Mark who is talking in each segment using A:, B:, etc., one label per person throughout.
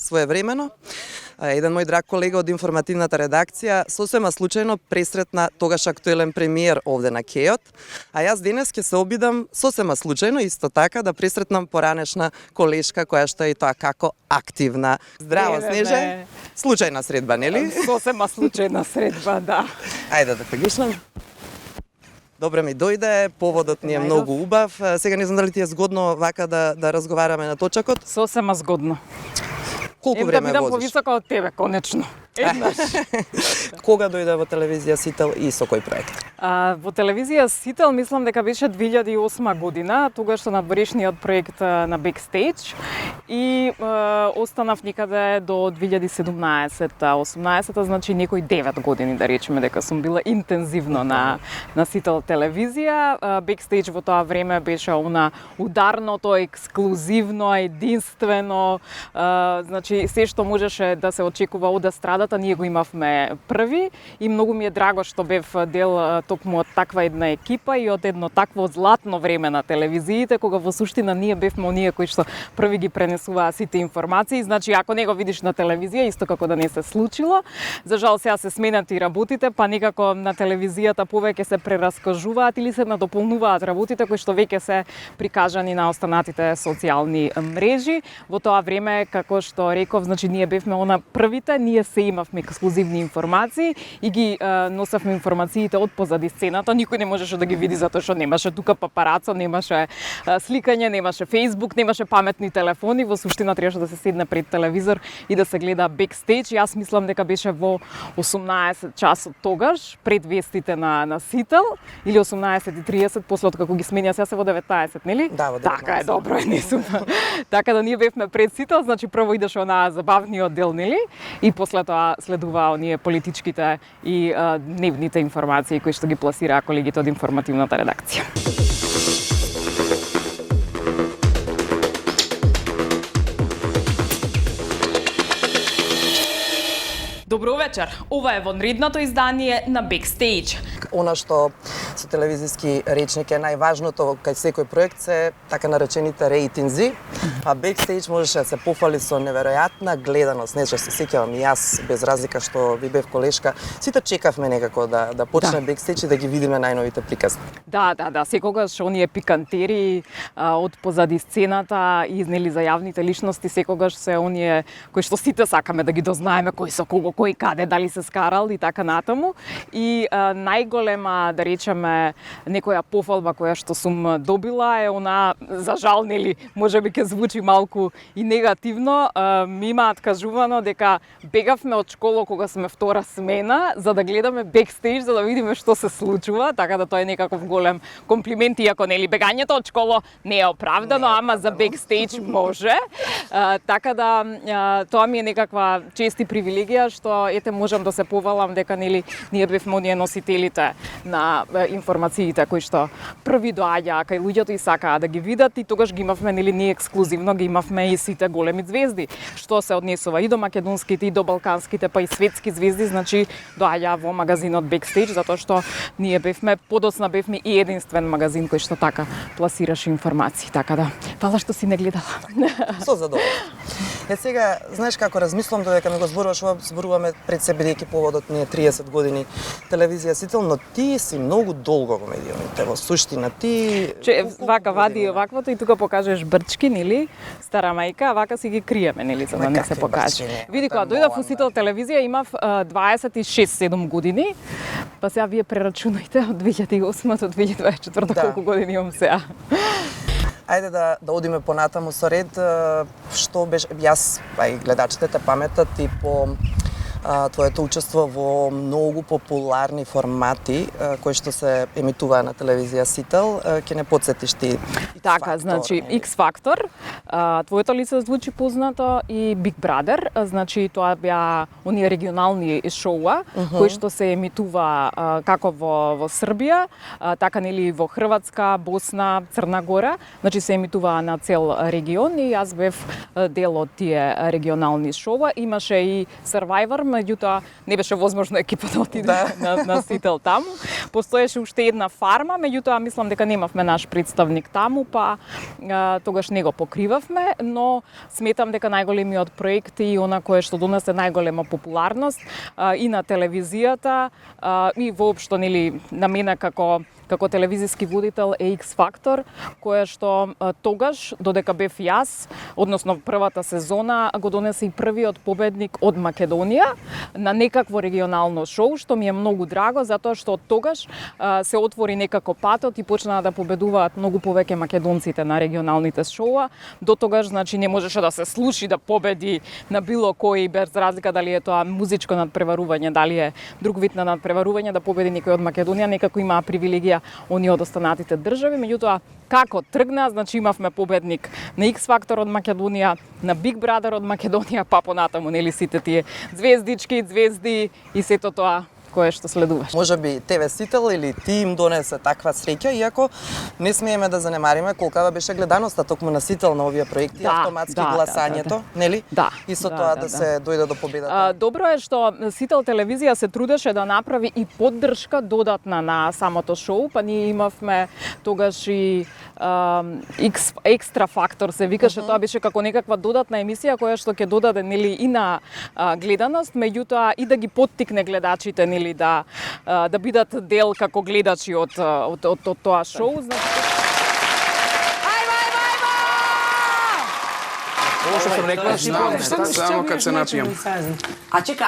A: своевремено. Еден мој драг колега од информативната редакција сосема случајно пресретна тогаш актуелен премиер овде на Кеот, а јас денес ќе се обидам сосема случајно исто така да пресретнам поранешна колешка која што е и тоа како активна. Здраво, Снеже. Случајна средба, нели?
B: Сосема случајна средба, да.
A: Ајде да прегишнам. Добре ми дојде, поводот ни е многу убав. Сега не знам дали ти е згодно вака да разговараме на точакот.
B: Сосема згодно.
A: Колку време
B: да бидам
A: возиш?
B: повисока од тебе, конечно. Еднаш.
A: Кога дојде во телевизија Сител и со кој проект?
B: Во телевизија Сител мислам дека беше 2008 година, тогаш што надворешниот проект на Backstage и останав никаде до 2017-18, значи некои 9 години да речеме дека сум била интензивно на Сител телевизија. Backstage во тоа време беше она ударното, ексклузивно, единствено, значи се што можеше да се очекува од естрадата, ние го имавме први и многу ми е драго што бев дел токму од таква една екипа и од едно такво златно време на телевизиите, кога во суштина ние бевме оние кои што први ги пренесуваа сите информации. Значи, ако не го видиш на телевизија, исто како да не се случило. За жал сега се сменати работите, па некако на телевизијата повеќе се прераскажуваат или се надополнуваат работите кои што веќе се прикажани на останатите социјални мрежи. Во тоа време, како што реков, значи ние бевме она првите, ние се имавме ексклузивни информации и ги носевме информациите од позади сцената. Никој не можеше да ги види затоа што немаше тука папарацо, немаше сликање, немаше Facebook, немаше паметни телефони. Во суштина требаше да се седне пред телевизор и да се гледа Backstage. Јас мислам дека беше во 18 часот тогаш, пред вестите на Сител, или 18:30, после од како ги сменја, сега се во 19, нели?
A: Да, во 19.
B: Така е, добро е, не сум. Така да ние бевме пред Сител, значи прво идеше онаа забавниот дел, нели? И после тоа следува оние политичките и дневните информации кои што ги пласираа колегите од информативната редакција. Добро вечер. Ова е вонредното издание на Backstage.
A: Она што со телевизиски речник е најважното кај секој проект се така наречените рейтинзи, а Backstage можеше да се пофали со неверојатна гледаност. Не што се сеќавам и јас, без разлика што ви бев колешка, сите чекавме некако да почне Backstage и да ги видиме најновите приказни.
B: Да, секогаш оние пикантери од позади сцената и нели за јавните личности секогаш се оние кои што сите сакаме да ги дознаеме кој со кого, кој каде, дали се скарал и така натаму. И најголема, да речеме, некоја пофалба која што сум добила е она, за жал, нели, можеби ќе звучи малку и негативно, ми имаат кажувано дека бегавме од школа кога сме втора смена за да гледаме Backstage, за да видиме што се случува, така да тоа е некаков голем комплимент, иако нели бегањето од школа не е оправдано, ама за Backstage може. Така да тоа ми е некаква чест и привилегија што ете можам да се повалам дека нели ние бевме оние носителите на информациите кои што први доаѓаа кај луѓето и сакаа да ги видат и тогаш ги имавме нели ние ексклузивно ги имавме и сите големи звезди што се однесува и до македонските и до балканските па и светски звезди, значи доаѓаа во магазинот Backstage затоа што ние бевме подоцна бевме и единствен магазин кој што така пласираше информации, така да фала што си не гледала.
A: Со задоволство. Сега, знаеш како размислам додека ми го зборуваш, зборуваме пред себе бидејќи поводот ни е 30 години телевизија Сител, но ти си многу долго во медиумите, во суштина ти...
B: Вака вади оваквото и тука покажеш брчки, нели, стара мајка, а вака си ги криеме, нели, за да не се покаже. Види, кога дојдов во Сител телевизија имав 26-7 години, па сега вие прерачунајте од 2008 до 2024 колку години имам сега.
A: Ајде да одиме понатаму со ред, што беше, јас, а и гледачите те паметат и по твоето учество во многу популарни формати кои што се емитуваа на телевизија Сител, ќе не потсетиш ти
B: Така, значи X Factor, твоето лице звучи познато и Big Brother, значи тоа беа оние регионални шоуа кои што се емитува како во Србија, така нели во Хрватска, Босна, Црна Гора, значи се емитуваа на цел регион и јас бев дел од тие регионални шоуа. Имаше и Survivor меѓутоа не беше возможно екипа да отиде на Сител таму. Постоеше уште една фарма, меѓутоа мислам дека немавме наш представник таму, па тогаш не го покривавме, но сметам дека најголемиот проект и она кое што донесе најголема популарност и на телевизијата и воопшто нели на мене како телевизиски водител е X Factor, која што тогаш, додека бев јас, односно првата сезона, го донесе и првиот победник од Македонија на некакво регионално шоу, што ми е многу драго, затоа што од тогаш се отвори некако патот и почнаа да победуваат многу повеќе македонците на регионалните шоуа. До тогаш, значи, не можеше да се случи да победи на било кој, без разлика дали е тоа музичко надпреварување, дали е друг вид на надпреварување, да победи некој од Македонија, некако имаа привилегија оние од останатите држави, меѓутоа како тргна, значи имавме победник на X Factor од Македонија, на Big Brother од Македонија, па понатаму нели сите тие звездички, звезди и сето тоа кое што следуваш.
A: Може би ТВ Сител или ти им донесе таква среќа, иако не смееме да занемариме колкава беше гледаноста токму на Сител на овие проекти, автоматски гласањето, нели?
B: Да.
A: И со тоа да се дојде до победата.
B: Добро е што Сител телевизија се трудеше да направи и поддршка додатна на самото шоу, па ние имавме тогаш и екстра фактор се викаше, тоа беше како некаква додатна емисија која што ќе додаде нели и на гледаност, меѓутоа и да ги поттикне гледачите нели да бидат дел како гледачи од тоа шоу.
C: Ovo što sam rekla, znam, samo kad se napijem.
D: A čeka,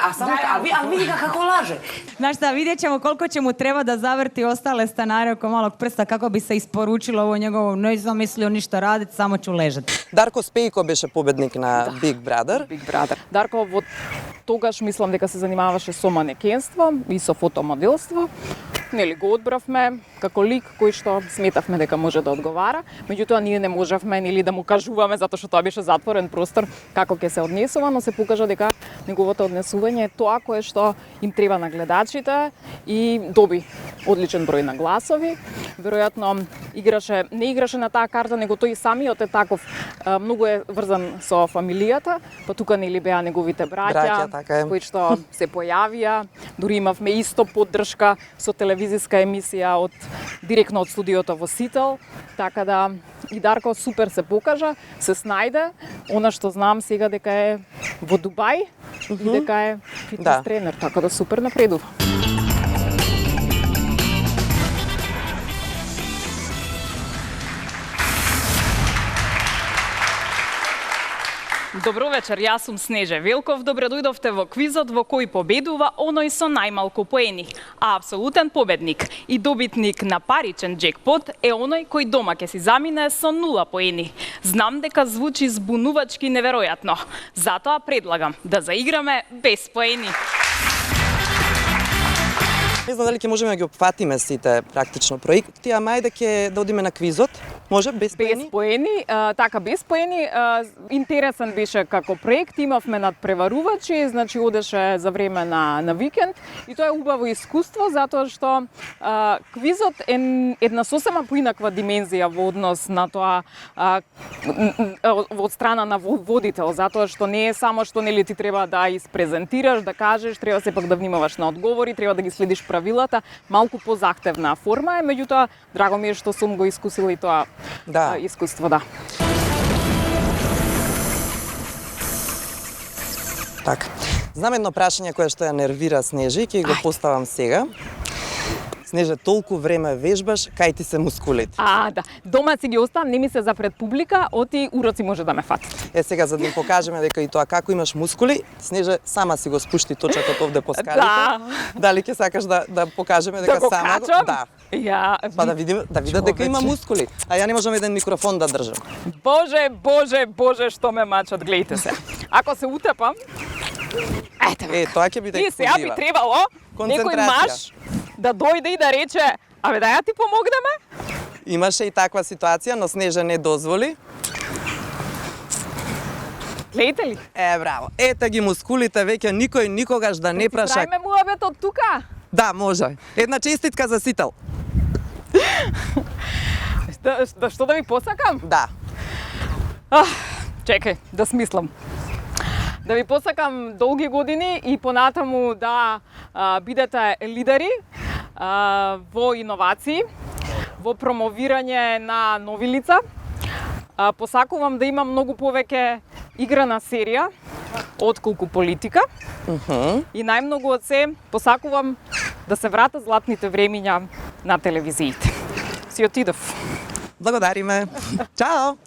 D: a vidi ga kako laže.
E: Znaš šta, vidjet ćemo koliko će mu treba da zavrti ostale stanare oko malog prsta kako bi se isporučilo ovo njegovo, ne znam mislio ništa raditi, samo ću ležati.
A: Дарко Спејко беше победник на Big Brother.
B: Big Brother. Дарко во тогаш мислам дека се занимаваше со манекенство и со фотомоделство. Нели го одбравме како лик кој што сметавме дека може да одговара, меѓутоа ние не можевме нели да му кажуваме затоа што тоа беше затворен простор како ќе се однесува, но се покажа дека неговото однесување е тоа кое што им треба на гледачите и доби одличен број на гласови. Веројатно не играше на таа карта, него тој самиот е таков, многу е врзан со фамилијата, па тука нели беа неговите браќа кои што се појавија, дури имавме исто поддршка со телевизиска емисија директно од студиото во Сител, така да и Дарко супер се покажа, се снајде, она што знам сега дека е во Дубај и дека е фитнес тренер, така да супер напредува. Добро вечер, јас сум Снеже Велков. Добре дојдовте во квизот во кој победува оној со најмалку поени. А апсолутен победник и добитник на паричен джекпот е оној кој дома ќе си замине со 0 поени. Знам дека звучи збунувачки неверојатно. Затоа предлагам да заиграме без поени.
A: Не знам дали ќе можеме да ги опфатиме сите практично проекти, ама ајде ќе да одиме на квизот. Може без поени?
B: Без поени, така без поени. Интересен беше како проект, имавме надпреварувачи, значи одеше за време на викенд и тоа е убаво искуство затоа што квизот е една сосема поинаква димензија во однос на тоа од страна на водител, затоа што не е само што нели ти треба да испрезентираш, да кажеш, треба сепак да внимаваш на одговори, треба да ги следиш правилата, малку позахтевна форма е, меѓутоа драго ми е што сум го искусила и тоа искуство, да.
A: Така. Знам едно прашање кое што ја нервира Снежи, ќе го поставам сега. Снеже, толку време вежбаш, кај ти се мускулите?
B: Да. Дома си ги оставам, не ми се за пред публика, оти уроци може да ме фатат.
A: Сега за да им покажеме дека и тоа како имаш мускули, Снеже сама си го спушти точакот овде по скалите.
B: Да.
A: Дали ќе сакаш да покажеме дека сама
B: качам?
A: Да.
B: Па
A: да видат дека има мускули. А ја не можам еден микрофон да држам.
B: Боже, што ме мачат, гледайте се. Ако се утепам,
A: тоа ќе биде
B: експлозива. И сега би требало некој маж да дојде и да рече, да ја ти помогнеме?
A: Имаше и таква ситуација, но Снежа не дозволи.
B: Гледате ли?
A: Браво. Ете ги мускулите, веќе никој никогаш да не праша.
B: Правиме муабет од тука?
A: Да, може. Една честитка за Сител.
B: Што да ви посакам?
A: Да.
B: Чекај, да смислам. Да ви посакам долги години и понатаму да бидете лидери во иновации, во промовирање на нови лица. Посакувам да има многу повеќе играна серија отколку политика. И најмногу од се посакувам да се вратат златните времиња на телевизиите. Си отидов.
A: Благодариме. Чао!